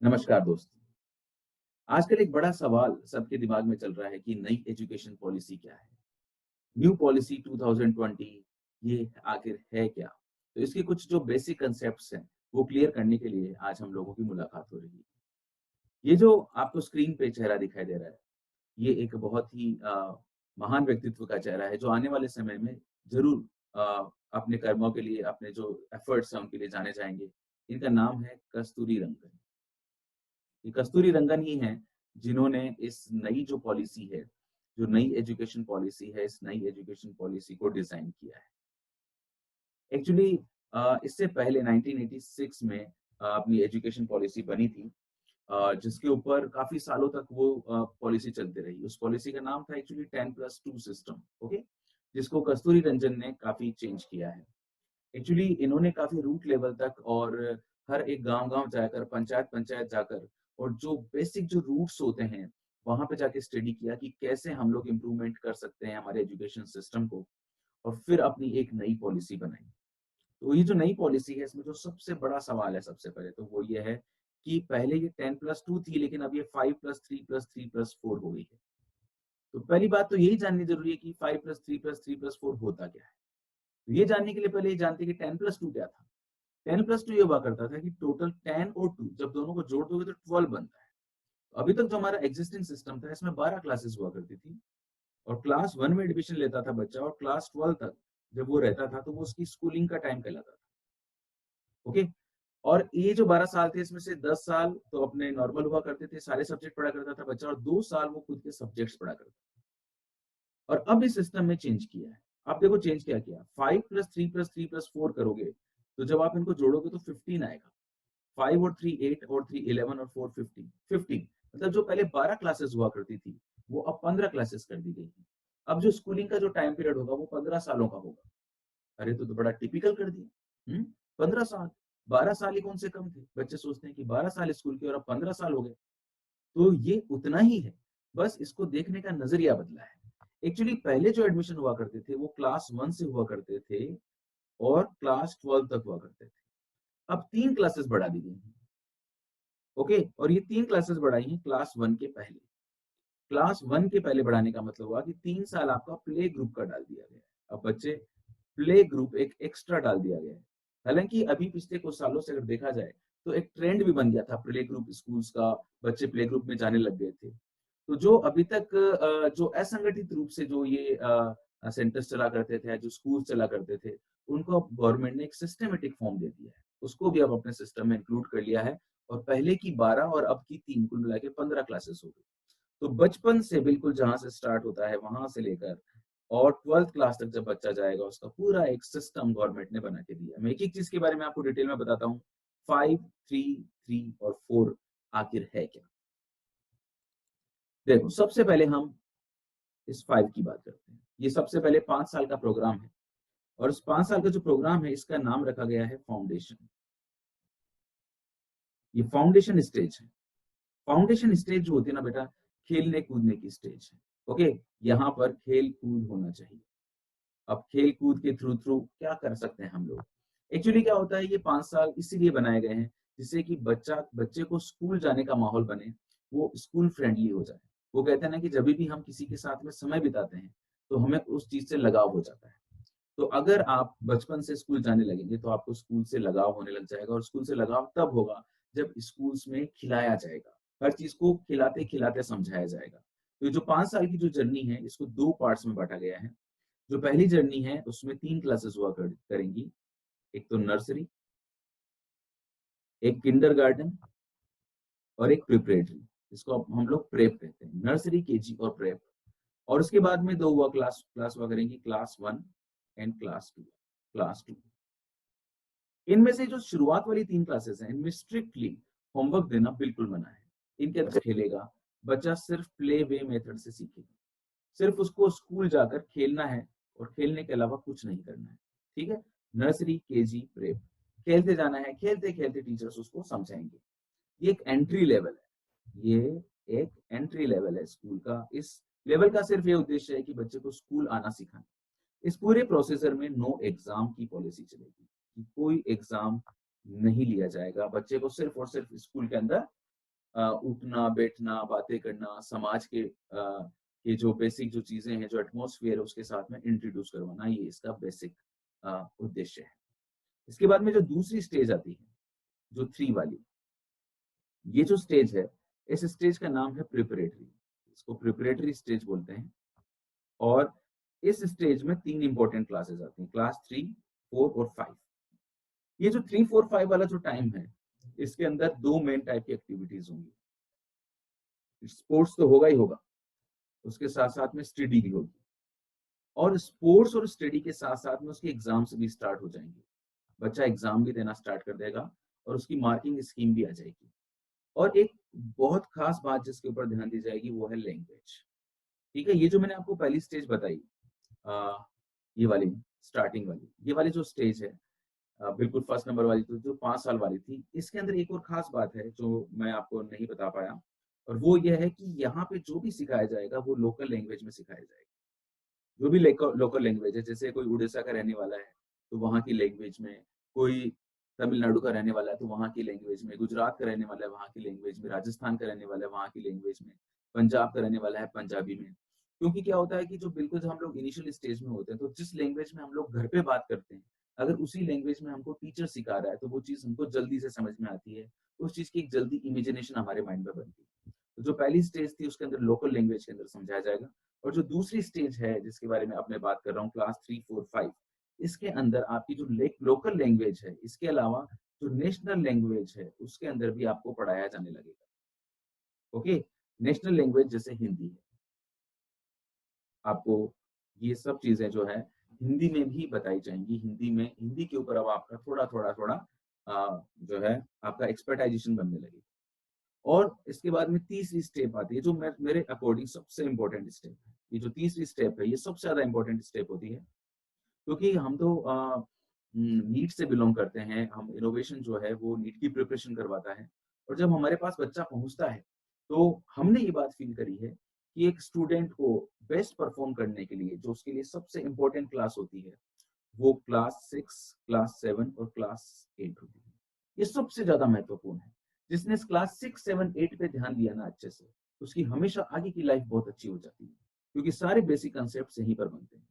नमस्कार दोस्तों। आजकल एक बड़ा सवाल सबके दिमाग में चल रहा है कि नई एजुकेशन पॉलिसी क्या है? न्यू पॉलिसी 2020 ये आखिर है क्या? तो इसके कुछ जो बेसिक कांसेप्ट्स हैं, वो क्लियर करने के लिए आज हम लोगों की मुलाकात हो रही है। ये जो आपको स्क्रीन पे चेहरा दिखाई दे रहा है, ये एक बहुत ही महान व्यक्तित्व का चेहरा है जो आने वाले समय में ज़रूर अपने कर्मों के लिए, अपने जो एफर्ट्स हैं उनके लिए जाने जाएँगे। इनका नाम है कस्तूरी रंगन। ये कस्तूरी रंगन ही हैं, जिन्होंने इस नई जो पॉलिसी है, जो नई एजुकेशन पॉलिसी है, इस नई एजुकेशन पॉलिसी को डिज़ाइन किया है। एक्चुअली इससे पहले 1986 में अपनी एजुकेशन पॉलिसी बनी थी जिसके ऊपर काफ़ी सालों तक वो पॉलिसी चलती रही। उस पॉलिसी का नाम था एक्चुअली 10+2 सिस्टम, ओके? जिसको कस्तूरी रंजन ने काफ़ी चेंज किया है। एक्चुअली इन्होंने काफ़ी रूट लेवल तक और हर एक गाँव-गाँव जाकर, पंचायत-पंचायत जाकर और जो बेसिक जो रूट्स होते हैं, वहाँ पे जाके स्टडी किया कि कैसे हम लोग इम्प्रूवमेंट कर सकते हैं हमारे एजुकेशन सिस्टम को और फिर अपनी एक नई पॉलिसी बनाई। तो ये जो नई पॉलिसी है, इसमें जो सबसे बड़ा सवाल है सबसे पहले तो वो ये है कि पहले ये 10+2 थी, लेकिन अब ये 5+3+3+4 हो गई है। तो पहली बात तो यही जाननी ज़रूरी है कि 5+3+3+4 होता क्या है? तो ये जानने के लिए पहले ये जानते हैं कि 10+2 क्या था? 10+2 ये हुआ करता था कि टोटल 10 और 2 जब दोनों को जोड़ दोगे तो 12 बनता है। अभी तक जो हमारा एक्जिस्टिंग सिस्टम था इसमें 12 क्लासेस हुआ करती थी और क्लास 1 में एडमिशन लेता था बच्चा और क्लास 12 तक जब वो रहता था तो वो उसकी स्कूलिंग का टाइम कहलाता था। ओके? और ये जो 12 साल थे इसमें से 10 साल तो अपने नॉर्मल हुआ करते थे, सारे सब्जेक्ट पढ़ा करता था बच्चा और 2 साल वो खुद के सब्जेक्ट्स पढ़ा करता था। और अब इस सिस्टम में चेंज किया है। आप देखो चेंज क्या किया? 5+3+3+4 करोगे, तो जब आप इनको जोड़ोगे तो 15 आएगा। 5 और 3 8 और 3 11 और 4 15 15 मतलब जो पहले 12 क्लासेस हुआ करती थी, वो अब 15 क्लासेस कर दी गई हैं। अब जो स्कूलिंग का जो टाइम पीरियड होगा वो 15 सालों का होगा। अरे! तो बड़ा टिपिकल कर दिया। 15 साल, 12 साल ही कौन से कम थे? बच्चे सोचते हैं कि 12 साल स्कूल के और अब 15 साल हो गए। तो ये उतना ही है, बस इसको देखने का नज़रिया बदला है। एक्चुअली पहले जो एडमिशन हुआ करते थे, वो क्लास 1 से हुआ करते थे और क्लास 12 तक हुआ करते थे। अब 3 क्लासेस बढ़ा दी गई हैं। ओके? और ये 3 क्लासेस बढ़ाई हैं क्लास 1 के पहले। क्लास 1 के पहले बढ़ाने का मतलब हुआ कि 3 साल आपका प्ले ग्रुप का डाल दिया गया है। अब बच्चे प्ले ग्रुप एक एक्स्ट्रा डाल दिया गया है। हालाँकि अभी पिछले कुछ सालों से अगर देखा जाए, तो एक ट्रेंड भी बन गया था प्ले ग्रुप स्कूल्स का, बच्चे प्ले ग्रुप में जाने लग गए थे। तो जो अभी तक जो असंगठित रूप से जो ये सेंटर्स चला करते थे, या जो स्कूल्स चला करते थे, उनको अब गवर्नमेंट ने एक सिस्टमैटिक फॉर्म दे दिया है। उसको भी अब अपने सिस्टम में इंक्लूड कर लिया है और पहले की 12 और अब की 3 कुल मिला के 15 क्लासेस हो गई। तो बचपन से बिल्कुल जहाँ से स्टार्ट होता है, वहाँ से लेकर और 12th क्लास तक जब बच्चा जाएगा, उसका पूरा एक सिस्टम गवर्नमेंट ने बना के दिया है। मैं एक-एक चीज़ के बारे में आपको डिटेल में बताता हूँ। 5, 3, 3 और 4 आखिर है क्या? देखो, सबसे पहले हम इस 5 की बात करते हैं। ये सबसे पहले 5 साल का प्रोग्राम है और इस 5 साल का जो प्रोग्राम है, इसका नाम रखा गया है फाउंडेशन। ये फाउंडेशन स्टेज है। फाउंडेशन स्टेज जो होती है ना बेटा, खेलने-कूदने की स्टेज है। ओके? यहाँ पर खेल-कूद होना चाहिए। अब खेल-कूद के थ्रू क्या कर सकते हैं हम लोग? एक्चुअली क्या होता है, ये 5 साल इसीलिए बनाए गए हैं, जिससे कि बच्चे को स्कूल जाने का माहौल बने, वो स्कूल फ्रेंडली हो जाए। वो कहते हैं ना कि जभी भी हम किसी के साथ में समय बिताते हैं, तो हमें उस चीज़ से लगाव हो जाता है। तो अगर आप बचपन से स्कूल जाने लगेंगे, तो आपको स्कूल से लगाव होने लग जाएगा और स्कूल से लगाव तब होगा, जब स्कूल्स में खिलाया जाएगा। हर चीज़ को खिलाते-खिलाते समझाया जाएगा। तो ये जो 5 साल की जो जर्नी है, इसको 2 पार्ट्स में बाँटा गया है। जो पहली जर्नी है उसमें 3 क्लासेस हुआ करेंगी। एक तो नर्सरी, एक किंडरगार्टन और एक प्रिपरेटरी, जिसको अब हम लोग प्रेप कहते हैं। नर्सरी, केजी और प्रेप। और उसके बाद में 2 हुआ क्लास हुआ करेंगी, क्लास 1 एंड क्लास 2। इनमें से जो शुरुआत वाली 3 क्लासेस हैं, इनमें स्ट्रिक्टली होमवर्क देना बिल्कुल मना है। इनके अंदर खेलेगा, बच्चा सिर्फ प्ले वे मेथड से सीखेगा। सिर्फ उसको स्कूल जाकर खेलना है और खेलने के अलावा कुछ नहीं करना है। ठीक है? Nursery, KG, prep. खेलते जाना है, खेलते-खेलते टीचर्स उसको समझाएँगे। ये एक एंट्री लेवल है। ये एक एंट्री लेवल है स्कूल का। इस लेवल का सिर्फ ये उद्देश्य है कि बच्चे को स्कूल आना सिखाना। इस पूरे प्रोसीजर में नो एग्ज़ाम की पॉलिसी चलेगी, कि कोई एग्ज़ाम नहीं लिया जाएगा। बच्चे को सिर्फ और सिर्फ स्कूल के अंदर उठना, बैठना, बातें करना, समाज के ये जो बेसिक जो चीज़ें हैं, जो एटमॉस्फेयर है उसके साथ में इंट्रोड्यूस करवाना, ये इसका बेसिक उद्देश्य है। इसके बाद में जो दूसरी स्टेज आती है, जो 3 वाली, ये जो स्टेज है, इस स्टेज का नाम है प्रिपरेटरी। इसको प्रिपरेटरी स्टेज बोलते हैं और इस स्टेज में 3 इम्पोर्टेंट क्लासेस आती हैं, क्लास 3, 4 और 5। ये जो 3, 4, 5 वाला जो टाइम है, इसके अंदर 2 मेन टाइप की एक्टिविटीज़ होंगी। स्पोर्ट्स तो होगा ही होगा, उसके साथ-साथ में स्टडी भी होगी और स्पोर्ट्स और स्टडी के साथ-साथ में उसके एग्ज़ाम्स भी स्टार्ट हो जाएँगे। बच्चा एग्ज़ाम भी देना स्टार्ट कर देगा और उसकी मार्किंग स्कीम भी आ जाएगी। और एक बहुत खास बात जिसके ऊपर ध्यान दी जाएगी वो है लैंग्वेज। ठीक है? ये जो मैंने आपको पहली स्टेज बताई अ, ये वाली स्टार्टिंग वाली, ये वाली जो स्टेज है बिल्कुल फर्स्ट नंबर वाली तो जो 5 साल वाली थी, इसके अंदर एक और खास बात है जो मैं आपको नहीं बता पाया और वो ये है कि यहाँ पे जो भी सिखाया जाएगा वो लोकल लैंग्वेज में सिखाया जाएगा। जो भी लोकल लैंग्वेज है, जैसे कोई उड़ीसा का रहने वाला है, तो वहाँ की लैंग्वेज में, कोई तमिलनाडु का रहने वाला है, तो वहाँ की लैंग्वेज में, गुजरात का रहने वाला है, वहाँ की लैंग्वेज में, राजस्थान का रहने वाला है, वहाँ की लैंग्वेज में, पंजाब का रहने वाला है, पंजाबी में। क्योंकि क्या होता है कि जो बिल्कुल जब हम लोग इनिशियल स्टेज में होते हैं, तो जिस लैंग्वेज में हम लोग घर पे बात करते हैं, अगर उसी लैंग्वेज में हमको टीचर सिखा रहा है, तो वो चीज़ हमको जल्दी से समझ में आती है। उस चीज़ की एक जल्दी इमेजिनेशन हमारे माइंड में बनती है। तो जो पहली स्टेज थी, उसके अंदर लोकल लैंग्वेज के अंदर समझाया जाएगा। और जो दूसरी स्टेज है जिसके बारे में अब मैं बात कर रहा हूँ क्लास 3, 4, 5 इसके अंदर आपकी जो लोकल लैंग्वेज है इसके अलावा जो नेशनल लैंग्वेज है उसके अंदर भी आपको पढ़ाया जाने लगेगा। ओके? नेशनल लैंग्वेज जैसे हिंदी है। आपको ये सब चीज़ें जो है हिंदी में भी बताई जाएँगी। हिंदी के ऊपर अब आपका थोड़ा-थोड़ा जो है आपका एक्सपर्टाइज़ेशन बनने लगेगा। और इसके बाद में तीसरी स्टेप आती है जो मेरे अकॉर्डिंग सबसे इम्पोर्टेंट स्टेप है। ये जो तीसरी स्टेप है ये सबसे ज़्यादा इम्पोर्टेंट स्टेप होती है क्योंकि हम तो नीट से बिलॉन्ग करते हैं, हम इनोवेशन जो है वो नीट की प्रिपरेशन करवाता है और जब हमारे पास बच्चा पहुँचता है, तो हमने ये बात फ़ील करी है कि एक स्टूडेंट को बेस्ट परफ़ॉर्म करने के लिए जो उसके लिए सबसे इम्पोर्टेंट क्लास होती है, वो क्लास 6, क्लास 7 और क्लास 8 होती है। ये सबसे ज़्यादा महत्वपूर्ण है। जिसने इस क्लास 6, 7, 8 पे ध्यान दिया ना अच्छे से, उसकी हमेशा आगे की लाइफ़ बहुत अच्छी हो जाती है, क्योंकि सारे बेसिक कांसेप्ट्स यहीं पर बनते हैं।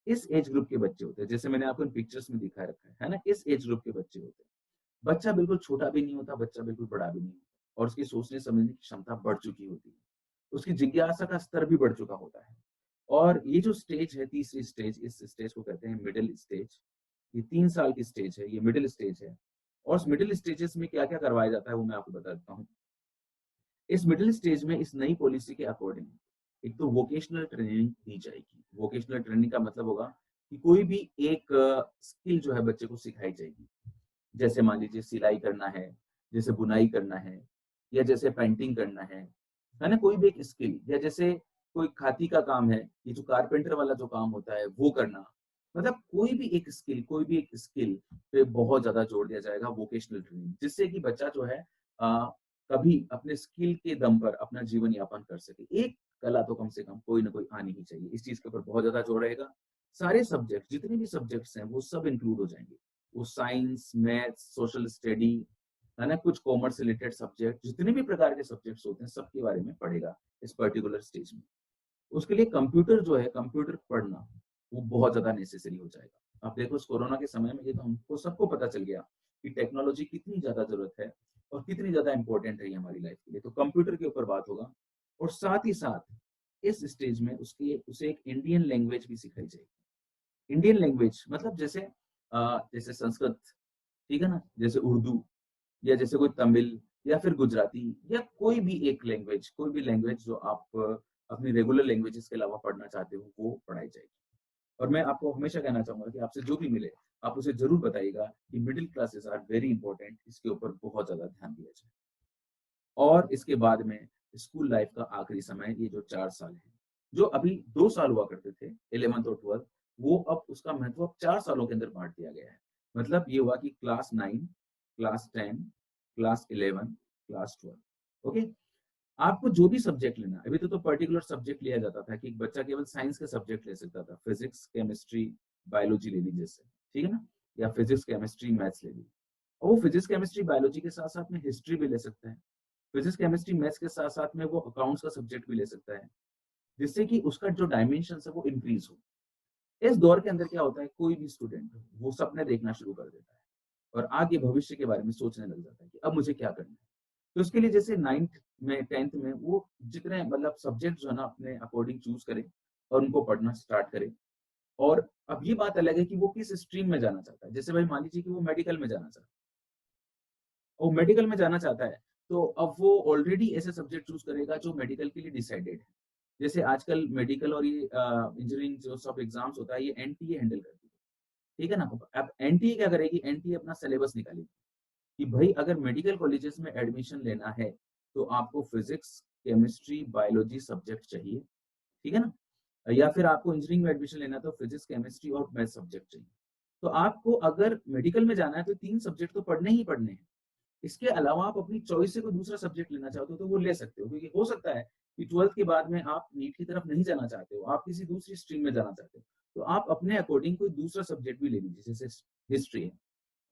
इस एज ग्रुप के बच्चे होते हैं, जैसे मैंने आपको इन पिक्चर्स में दिखा रखा है ना? इस एज ग्रुप के बच्चे होते हैं। बच्चा बिल्कुल छोटा भी नहीं होता, बच्चा बिल्कुल बड़ा भी नहीं होता और उसकी सोचने समझने की क्षमता बढ़ चुकी होती है। उसकी जिज्ञासा का स्तर भी बढ़ चुका होता है। और ये जो स्टेज है, तीसरी स्टेज, इस स्टेज को कहते हैं मिडल स्टेज। ये 3 साल की स्टेज है, ये मिडल स्टेज है। और उस मिडल स्टेजेस में क्या-क्या करवाया जाता है, वो मैं आपको बता देता हूँ। इस मिडल स्टेज में इस नई पॉलिसी के अकॉर्डिंग एक तो वोकेशनल ट्रेनिंग दी जाएगी। वोकेशनल ट्रेनिंग का मतलब होगा कि कोई भी एक स्किल जो है बच्चे को सिखाई जाएगी। जैसे मान लीजिए सिलाई करना है, जैसे बुनाई करना है या जैसे पेंटिंग करना है ना? कोई भी एक स्किल या जैसे कोई खादी का काम है, ये जो कारपेंटर वाला जो काम होता है वो करना। मतलब कोई भी एक स्किल पे बहुत ज़्यादा जोर दिया जाएगा वोकेशनल ट्रेनिंग जिससे कि बच्चा जो है अ, कभी अपने स्किल के दम पर अपना जीवन यापन कर सके। एक कला तो कम से कम कोई ना कोई आनी ही चाहिए। इस चीज़ के ऊपर बहुत ज़्यादा जोर रहेगा। सारे सब्जेक्ट जितने भी सब्जेक्ट्स हैं वो सब इंक्लूड हो जाएँगे। वो साइंस, मैथ्स, सोशल स्टडी, है ना? कुछ कॉमर्स रिलेटेड सब्जेक्ट, जितने भी प्रकार के सब्जेक्ट्स होते हैं, सबके बारे में पढ़ेगा इस पर्टिकुलर स्टेज में। उसके लिए कंप्यूटर जो है, कंप्यूटर पढ़ना, वो बहुत ज़्यादा नेसेसरी हो जाएगा। आप देखो इस कोरोना के समय में ये तो हमको सबको पता चल गया कि टेक्नोलॉजी कितनी ज़्यादा ज़रूरत है और कितनी ज़्यादा इम्पोर्टेंट है ये हमारी लाइफ के लिए। तो कंप्यूटर के ऊपर बात होगा और साथ ही साथ इस स्टेज में उसे एक इंडियन लैंग्वेज भी सिखाई जाएगी। इंडियन लैंग्वेज मतलब जैसे संस्कृत, ठीक है ना? जैसे उर्दू या जैसे कोई तमिल या फिर गुजराती या कोई भी लैंग्वेज जो आप अपनी रेगुलर लैंग्वेजेस के अलावा पढ़ना चाहते हो, वो पढ़ाई जाएगी। और मैं आपको हमेशा कहना चाहूँगा कि आपसे जो भी मिले, आप उसे ज़रूर बताइएगा कि middle classes are very important, इसके ऊपर बहुत ज़्यादा ध्यान दिया जाए। और इसके बाद में स्कूल लाइफ का आखिरी समय ये जो 4 साल है, जो अभी 2 साल हुआ करते थे 11th और 12th वो अब उसका महत्व अब 4 सालों के अंदर बाँट दिया गया है। मतलब ये हुआ कि class 9, class 10, class 11, class 12 okay? आपको जो भी सब्जेक्ट लेना है, अभी तो पर्टिकुलर सब्जेक्ट लिया जाता था कि बच्चा केवल साइंस के सब्जेक्ट ले सकता था, फिजिक्स, केमिस्ट्री, बायोलॉजी ले ली जैसे, ठीक है ना? या फिजिक्स, केमिस्ट्री, मैथ्स ले ली। और वो फिजिक्स, केमिस्ट्री, बायोलॉजी के साथ-साथ में हिस्ट्री भी ले सकता है। फिजिक्स, केमिस्ट्री, मैथ्स के साथ-साथ में वो अकाउंट्स का सब्जेक्ट भी ले सकता है, जिससे कि उसका जो डायमेंशन्स है वो इंक्रीज़ हो। इस दौर के अंदर क्या होता है, कोई भी स्टूडेंट वो सपने देखना शुरू कर देता है और आगे भविष्य के बारे में सोचने लग जाता है कि अब मुझे क्या करना है। तो उसके लिए जैसे 9th में 10th में वो जितने मतलब सब्जेक्ट जो है ना अपने अकॉर्डिंग चूज़ करे और उनको पढ़ना स्टार्ट करे। और अब ये बात अलग है कि वो किस स्ट्रीम में जाना चाहता है। जैसे भाई मान लीजिए कि वो मेडिकल में जाना चाहता है। वो मेडिकल में जाना चाहता है, तो अब वो ऑलरेडी ऐसे सब्जेक्ट चूज़ करेगा जो मेडिकल के लिए डिसाइडेड है। जैसे आजकल मेडिकल और ये इंजीनियरिंग जो सब एग्ज़ाम्स होता है, ये एनटीए हैंडल करती है। ठीक है ना? अब एनटीए क्या करेगी, एनटीए अपना सिलेबस निकालेगी कि भई अगर मेडिकल कॉलेजेस में एडमिशन लेना है, तो आपको फिज़िक्स, केमिस्ट्री, बायोलॉजी सब्जेक्ट चाहिए। ठीक है ना? या फिर आपको इंजीनियरिंग में एडमिशन लेना है, तो फिज़िक्स, केमिस्ट्री और मैथ्स सब्जेक्ट चाहिए। तो आपको अगर मेडिकल में जाना है, तो 3 सब्जेक्ट तो पढ़ने ही पढ़ने हैं। इसके अलावा आप अपनी चॉइस से कोई दूसरा सब्जेक्ट लेना चाहते हो तो वो ले सकते हो, क्योंकि हो सकता है कि 12th के बाद में आप नीट की तरफ नहीं जाना चाहते हो, आप किसी दूसरी स्ट्रीम में जाना चाहते हो। तो आप अपने अकॉर्डिंग कोई दूसरा सब्जेक्ट भी ले लीजिए, जैसे हिस्ट्री है।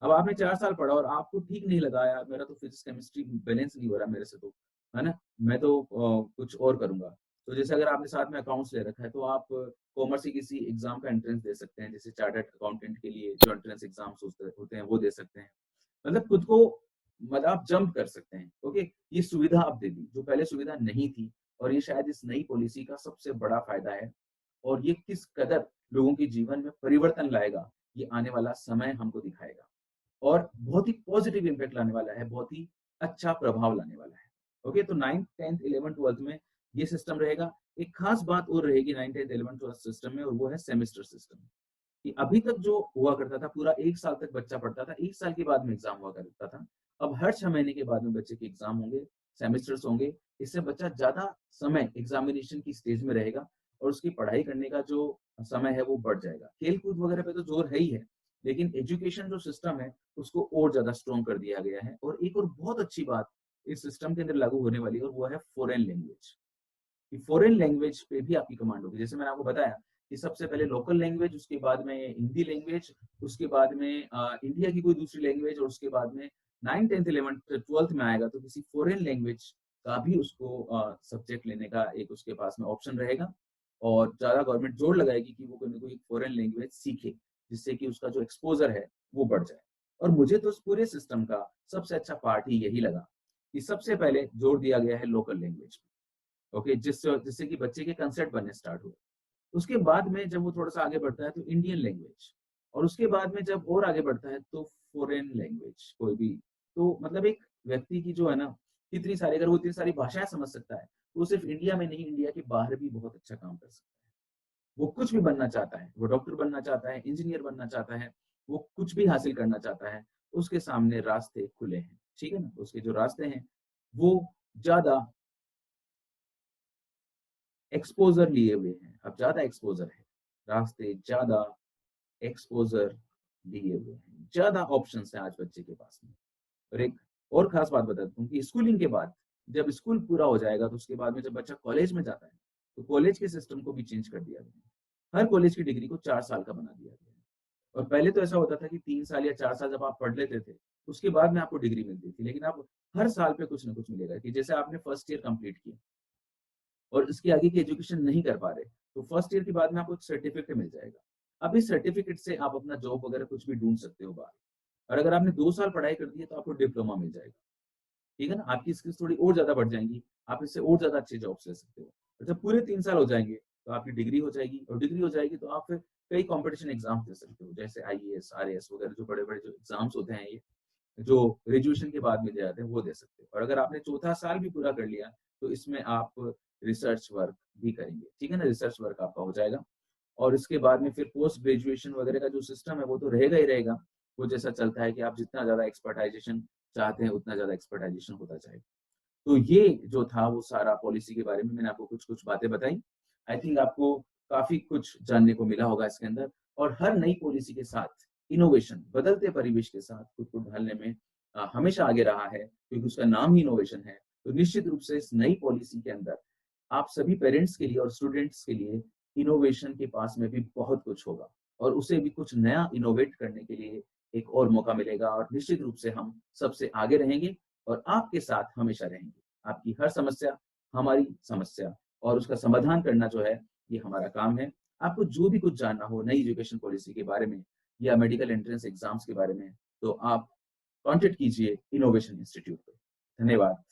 अब आपने 4 साल पढ़ा और आपको ठीक नहीं लगा, यार मेरा तो फिजिक्स, केमिस्ट्री बैलेंस नहीं हो रहा मेरे से तो, है ना? मैं तो कुछ और करूँगा। तो जैसे अगर आपने साथ में अकाउंट्स ले रखा है, तो आप कॉमर्स के किसी एग्ज़ाम का एंट्रेंस दे सकते हैं, जैसे चार्टर्ड अकाउंटेंट के लिए जो एंट्रेंस एग्ज़ाम्स होते होते हैं, वो दे सकते हैं। मतलब खुद को मतलब आप जंप कर सकते हैं, ओके? ये सुविधा आप दे दी, जो पहले सुविधा नहीं थी और ये शायद इस नई पॉलिसी का सबसे बड़ा फ़ायदा है और ये किस कदर लोगों के जीवन में परिवर्तन लाएगा, ये आने वाला समय हमको दिखाएगा और बहुत ही पॉज़िटिव इम्पैक्ट लाने वाला है, बहुत ही अच्छा प्रभाव लाने वाला है, ओके? तो 9th, 10th, 11th, 12th में ये सिस्टम रहेगा। एक खास बात और रहेगी 9th, 10th, 11th, 12th system में और वो है सेमेस्टर सिस्टम। कि अभी तक जो हुआ करता था पूरा 1 साल तक बच्चा पढ़ता था, 1 साल के बाद में एग्ज़ाम हुआ करता था। अब हर 6 महीने के बाद में बच्चे के एग्ज़ाम होंगे, सेमेस्टर्स होंगे। इससे बच्चा ज़्यादा समय एग्ज़ामिनेशन की स्टेज में रहेगा और उसकी पढ़ाई करने का जो समय है वो बढ़ जाएगा। खेल-कूद वगैरह पे तो ज़ोर है ही है, लेकिन एजुकेशन जो सिस्टम है उसको और ज़्यादा स्ट्रॉन्ग कर दिया गया है और एक और बहुत अच्छी बात इस सिस्टम के अंदर लागू होने वाली है और वो है फ़ॉरेन लैंग्वेज। कि फ़ॉरेन लैंग्वेज पे भी आपकी कमांड होगी। जैसे मैंने आपको बताया कि सबसे पहले लोकल लैंग्वेज, उसके बाद में हिंदी लैंग्वेज, उसके बाद में इंडिया की कोई दूसरी लैंग्वेज और उसके बाद में 9th, 10th, 11th, 12th में आएगा तो किसी फ़ॉरेन लैंग्वेज का भी उसको सब्जेक्ट लेने का एक उसके पास में ऑप्शन रहेगा और ज़्यादा गवर्नमेंट जोर लगाएगी कि वो कोई न कोई फ़ॉरेन लैंग्वेज सीखे, जिससे कि उसका जो एक्सपोज़र है, वो बढ़ जाए। और मुझे तो इस पूरे सिस्टम का सबसे अच्छा पार्ट ही यही लगा कि सबसे पहले जोर दिया गया है लोकल लैंग्वेज पे। ओके, जिससे कि बच्चे के कांसेप्ट बनने स्टार्ट हुए। उसके बाद में जब वो थोड़ा-सा आगे बढ़ता है तो इंडियन लैंग्वेज और उसके बाद में जब और आगे बढ़ता है तो फॉरेन लैंग्वेज कोई भी। तो मतलब एक व्यक्ति की जो है ना इतनी सारी अगर वो इतनी सारी भाषाएँ समझ सकता है, तो वो सिर्फ़ इंडिया में नहीं, इंडिया के बाहर भी बहुत अच्छा काम कर सकता है। वो कुछ भी बनना चाहता है, वो डॉक्टर बनना चाहता है, इंजीनियर बनना चाहता है, वो कुछ भी हासिल करना चाहता है, उसके सामने रास्ते खुले हैं, ठीक है ना? उसके जो रास्ते हैं, वो ज़्यादा एक्सपोज़र लिए हुए हैं, अब ज़्यादा एक्सपोज़र है, रास्ते ज़्यादा एक्सपोज़र लिए हुए हैं, ज़्यादा ऑप्शंस हैं आज बच्चे के पास में। और एक और ख़ास बात बता दूँ कि स्कूलिंग के बाद, जब स्कूल पूरा हो जाएगा तो उसके बाद में जब बच्चा कॉलेज में जाता है, तो कॉलेज के सिस्टम को भी चेंज कर दिया गया है। हर कॉलेज की डिग्री को 4 साल का बना दिया गया है। और पहले तो ऐसा होता था कि 3 साल या 4 साल जब आप पढ़ लेते थे, उसके बाद में आपको डिग्री मिलती थी। लेकिन अब हर साल पे कुछ न कुछ मिलेगा कि जैसे आपने फर्स्ट ईयर कंप्लीट किया और इसके आगे की एजुकेशन नहीं कर पा रहे, तो फर्स्ट ईयर के बाद में आपको एक सर्टिफिकेट मिल जाएगा। अब इस सर्टिफिकेट से आप अपना जॉब वगैरह कुछ भी ढूँढ सकते हो बाहर। और अगर आपने 2 साल पढ़ाई कर दी है तो आपको डिप्लोमा मिल जाएगा, ठीक है ना? आपकी स्किल्स थोड़ी और ज़्यादा बढ़ जाएँगी, आप इससे और ज़्यादा अच्छी जॉब्स ले सकते हो। और जब पूरे 3 साल हो जाएँगे, तो आपकी डिग्री हो जाएगी और डिग्री हो जाएगी तो आप फिर कई कॉम्पिटिशन एग्ज़ाम्स दे सकते हो, जैसे आईएएस, आरएएस वगैरह जो बड़े-बड़े जो एग्ज़ाम्स होते हैं ये, जो ग्रेजुएशन के बाद में दिए जाते हैं, वो दे सकते हो। और अगर आपने चौथा साल भी पूरा कर लिया, तो इसमें आप रिसर्च वर्क भी करेंगे, ठीक है ना? रिसर्च वर्क आपका हो जाएगा और इसके बाद में फिर पोस्ट ग्रेजुएशन वगैरह का जो सिस्टम है, वो तो रहेगा ही रहेगा। वो जैसा चलता है कि आप जितना ज़्यादा एक्सपर्टाइज़ेशन चाहते हैं, उतना ज़्यादा एक्सपर्टाइज़ेशन होता जाएगा। तो ये जो था वो सारा पॉलिसी के बारे में मैंने आपको कुछ-कुछ बातें बताई। आई थिंक आपको काफ़ी कुछ जानने को मिला होगा इसके अंदर और हर नई पॉलिसी के साथ इनोवेशन, बदलते परिवेश के साथ खुद को ढालने में हमेशा आगे रहा है क्योंकि उसका नाम ही इनोवेशन है। तो निश्चित रूप से इस नई पॉलिसी के अंदर आप सभी पेरेंट्स के लिए और स्टूडेंट्स के लिए इनोवेशन के पास में भी बहुत कुछ होगा और उसे भी कुछ नया इनोवेट करने के लिए एक और मौका मिलेगा और निश्चित रूप से हम सबसे आगे रहेंगे और आपके साथ हमेशा रहेंगे। आपकी हर समस्या हमारी समस्या और उसका समाधान करना जो है, ये हमारा काम है। आपको जो भी कुछ जानना हो नई एजुकेशन पॉलिसी के बारे में या मेडिकल एंट्रेंस एग्ज़ाम्स के बारे में, तो आप कॉन्टैक्ट कीजिए इनोवेशन इंस्टीट्यूट पे। धन्यवाद।